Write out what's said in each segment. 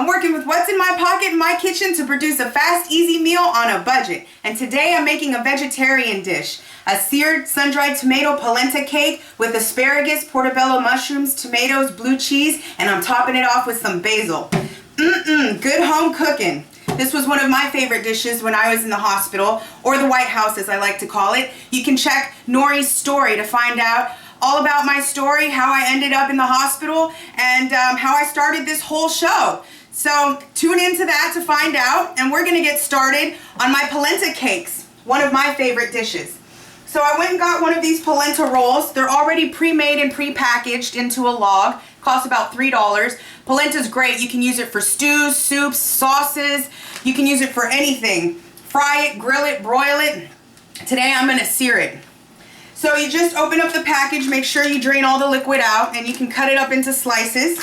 I'm working with what's in my pocket in my kitchen to produce a fast, easy meal on a budget. And today I'm making a vegetarian dish. A seared sun-dried tomato polenta cake with asparagus, portobello mushrooms, tomatoes, blue cheese, and I'm topping it off with some basil. Good home cooking. This was one of my favorite dishes when I was in the hospital, or the White House as I like to call it. You can check Nori's story to find out all about my story, how I ended up in the hospital, and how I started this whole show. So tune into that to find out, and we're gonna get started on my polenta cakes, one of my favorite dishes. So I went and got one of these polenta rolls. They're already pre-made and pre-packaged into a log. Costs about $3. Polenta's great. You can use it for stews, soups, sauces. You can use it for anything. Fry it, grill it, broil it. Today I'm gonna sear it. So you just open up the package, make sure you drain all the liquid out, and you can cut it up into slices.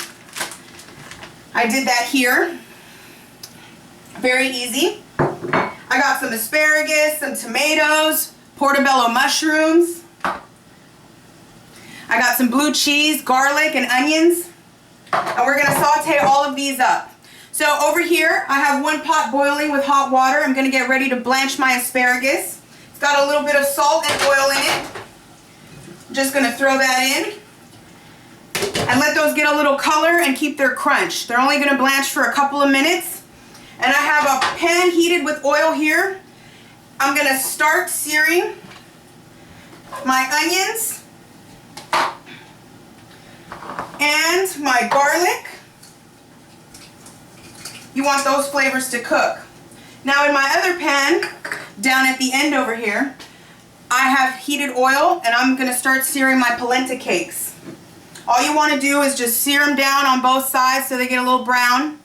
I did that here. Very easy. I got some asparagus, some tomatoes, portobello mushrooms. I got some blue cheese, garlic, and onions. And we're gonna saute all of these up. So over here, I have one pot boiling with hot water. I'm gonna get ready to blanch my asparagus. It's got a little bit of salt and oil in it. I'm just gonna throw that in. And let those get a little color and keep their crunch. They're only gonna blanch for a couple of minutes. And I have a pan heated with oil here. I'm gonna start searing my onions and my garlic. You want those flavors to cook. Now in my other pan, down at the end over here, I have heated oil, and I'm gonna start searing my polenta cakes. All you wanna do is just sear them down on both sides so they get a little brown.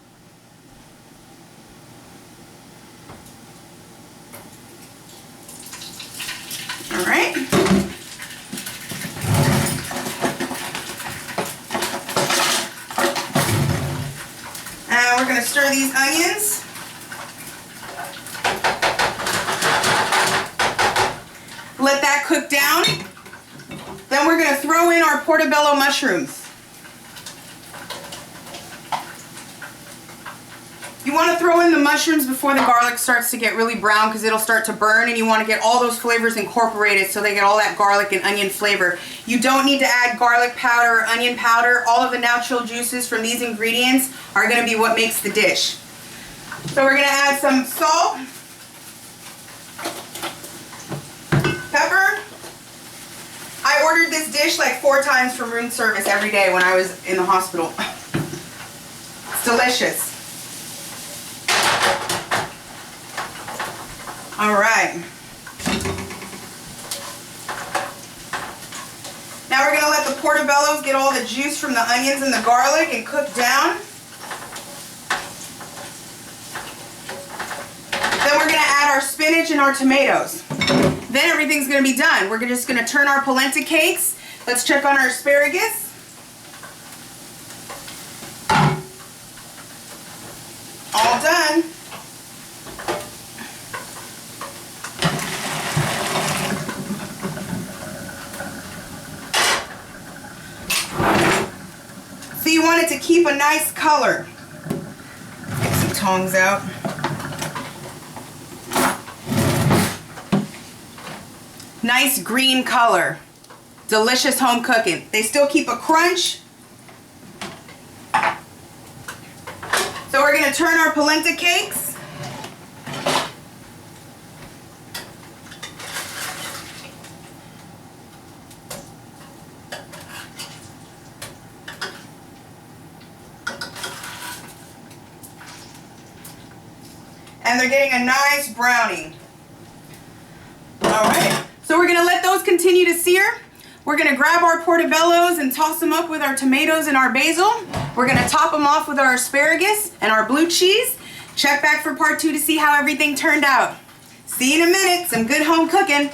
All right. And we're going to stir these onions. Let that cook down. Then we're going to throw in our portobello mushrooms. You want to throw in the mushrooms before the garlic starts to get really brown, because it'll start to burn, and you want to get all those flavors incorporated so they get all that garlic and onion flavor. You don't need to add garlic powder or onion powder. All of the natural juices from these ingredients are going to be what makes the dish. So we're going to add some salt, pepper. I ordered this dish like 4 times from room service every day when I was in the hospital. It's delicious. All right. Now we're going to let the portobellos get all the juice from the onions and the garlic and cook down. Then we're going to add our spinach and our tomatoes. Then everything's going to be done. We're just going to turn our polenta cakes. Let's check on our asparagus. All done. So you want it to keep a nice color. Get some tongs out. Nice green color. Delicious home cooking. They still keep a crunch. So we're going to turn our polenta cakes. And they're getting a nice browning. All right, so we're gonna let those continue to sear. We're gonna grab our portobellos and toss them up with our tomatoes and our basil. We're gonna top them off with our asparagus and our blue cheese. Check back for part 2 to see how everything turned out. See you in a minute, some good home cooking.